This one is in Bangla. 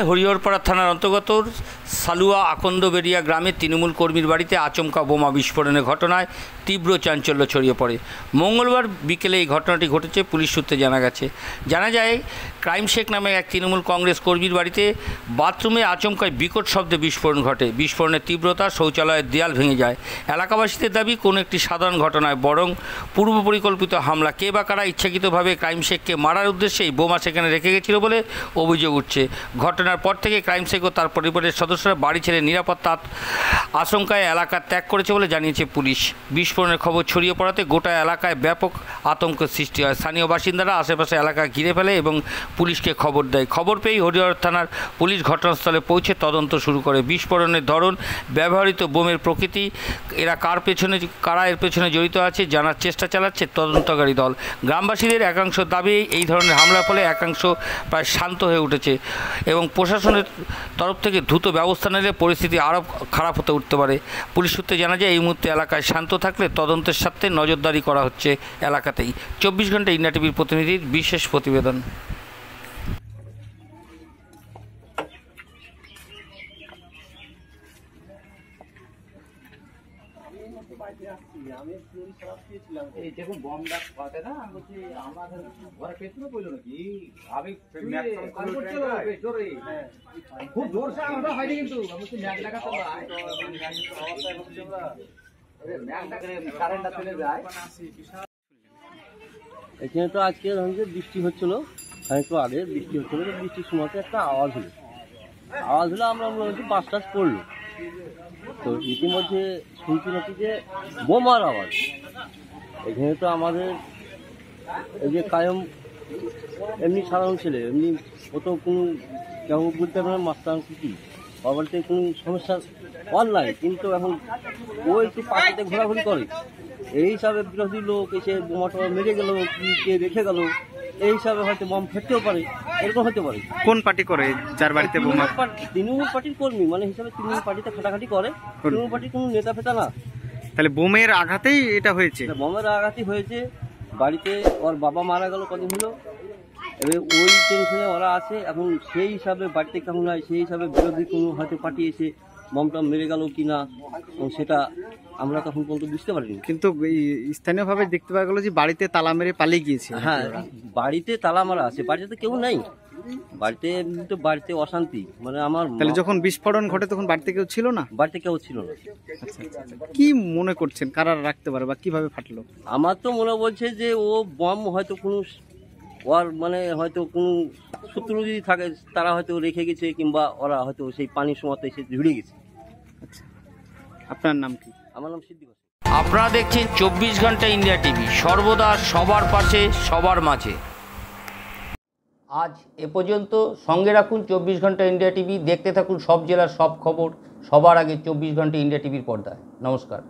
জেলায় হরিহরপাড়া থানার অন্তর্গত সালুয়া আকন্দবেরিয়া গ্রামে তৃণমূল কর্মীর বাড়িতে আচমকা বোমা বিস্ফোরণের ঘটনায় তীব্র চাঞ্চল্য ছড়িয়ে পড়ে। মঙ্গলবার বিকেলে এই ঘটনাটি ঘটেছে পুলিশ সূত্রে জানা যায় ক্রাইম শেখ নামে এক তৃণমূল কংগ্রেস কর্মীর বাড়িতে বাথরুমে আচমকায় বিকট শব্দে বিস্ফোরণ ঘটে। বিস্ফোরণের তীব্রতা শৌচালয়ের দেয়াল ভেঙে যায়। এলাকাবাসীদের দাবি কোনো একটি সাধারণ ঘটনায় বরং পূর্ব পরিকল্পিত হামলা। কে বা কারা ইচ্ছাকৃতভাবে ক্রাইম শেখকে মারার উদ্দেশ্যে এই বোমা সেখানে রেখে গেছিল বলে অভিযোগ উঠছে। ঘটনার পর থেকে ক্রাইম শেখ ও তার পরিবারের সদস্যরা বাড়ি ছেড়ে নিরাপত্তা আশঙ্কায় এলাকা ত্যাগ করেছে বলে জানিয়েছে পুলিশ। বিস্ফোরণের খবর ছড়িয়ে পড়াতে গোটা এলাকায় ব্যাপক আতঙ্কের সৃষ্টি হয়। স্থানীয় বাসিন্দারা আশেপাশে এলাকা ঘিরে ফেলে এবং পুলিশকে খবর দেয়। খবর পেয়ে হরিহর থানার পুলিশ ঘটনাস্থলে পৌঁছে তদন্ত শুরু করে। বিস্ফোরণের ধরন, ব্যবহৃত বোমের প্রকৃতি, কারা এর পেছনে জড়িত আছে জানার চেষ্টা চালাচ্ছে তদন্তকারী দল। গ্রামবাসীদের একাংশ দাবি এই ধরনের হামলার ফলে একাংশ প্রায় শান্ত হয়ে উঠেছে এবং প্রশাসনের তরফ থেকে দ্রুত ব্যবস্থা নিলে পরিস্থিতি আরও খারাপ হতে উঠতে পারে। পুলিশ সূত্রে জানা যায় এই মুহূর্তে এলাকায় শান্ত থাকলে তদন্তের সাথে নজরদারি করা হচ্ছে এলাকাতেই। 24 ঘন্টা ইন্ডিয়া টিভির প্রতিনিধির বিশেষ প্রতিবেদন। এখানে তো আজকে ধরুন যে বৃষ্টি হচ্ছিল, একটু আগে বৃষ্টি হচ্ছিল, বৃষ্টির সময় একটা আওয়াজ হলো আমরা মনে হচ্ছে বাস টাস পড়লো। তো ইতিমধ্যে শুনছি নাকি যে বোমার আওয়াজ। এখানে তো আমাদের এই যে কায়ম এমনি সাধারণ ছেলে, এমনি কোথাও কোনো কেউ বলতে পারে মাস্টার কি বাবাতে কোনো সমস্যা অনলাইন, কিন্তু এখন ও একটু পাখিতে ঘোরাঘুরি করে, এই হিসাবে বিরোধী লোক এসে বোমা টোমা মেরে গেল, কি কে রেখে গেল, এই হিসাবে হয়তো বম ফেটতেও পারে, এরকম হতে পারে। কোন পার্টি করে যার বাড়িতে বোমা? তৃণমূল পার্টির কর্মী, মানে হিসাবে তৃণমূল পার্টিতে খাটাখাটি করে, তৃণমূল পার্টির কোনো নেতা ফেতা না। তাহলে বোমের আঘাতেই এটা হয়েছে? বোমের আঘাতই হয়েছে। বাড়িতে ওর বাবা মারা গেল কদিন হলো, এবার ওই টেনশনে ওরা আছে। এখন সেই হিসাবে বাড়িতে কেমন হয় সেই হিসাবে বিরোধী কোনো হয়তো পার্টি এসে বমটা মেরে গেল কি না সেটা আমরা তখন পর্যন্ত বুঝতে পারিনি। কিন্তু স্থানীয়ভাবে দেখতে পাওয়া গেল যে বাড়িতে তালা মেরে পালিয়ে গিয়েছে। হ্যাঁ, বাড়িতে তালা মারা আছে, বাড়িতে তো কেউ নাই, বাড়িতে অশান্তি। মানে আমার তাহলে যখন বিস্ফোরণ ঘটে তখন বাড়িতে কেউ ছিল না? বাড়িতে কেউ ছিল না। কি মনে করছেন কারা রাখতে পারে বা কিভাবে ফাটলো? আমার তো মনে বলছে যে ও বম হয়তো কোনো ওর মানে হয়তো কোনো শত্রু যদি থাকে তারা হয়তো রেখে গেছে, কিংবা ওরা হয়তো সেই পানির সময় এসে ঝুড়ে গেছে। আচ্ছা, আপনার নাম কি? আমার নাম সিদ্দিক। আপনারা দেখছেন 24 ঘন্টা ইন্ডিয়া টিভি, সর্বদা সবার পাশে সবার মাঝে। আজ এ পর্যন্ত। সঙ্গে রাখুন 24 ঘন্টা ইন্ডিয়া টিভি। দেখতে থাকুন সব জেলার সব খবর সবার আগে 24 ঘন্টা ইন্ডিয়া টিভির পর্দায়। নমস্কার।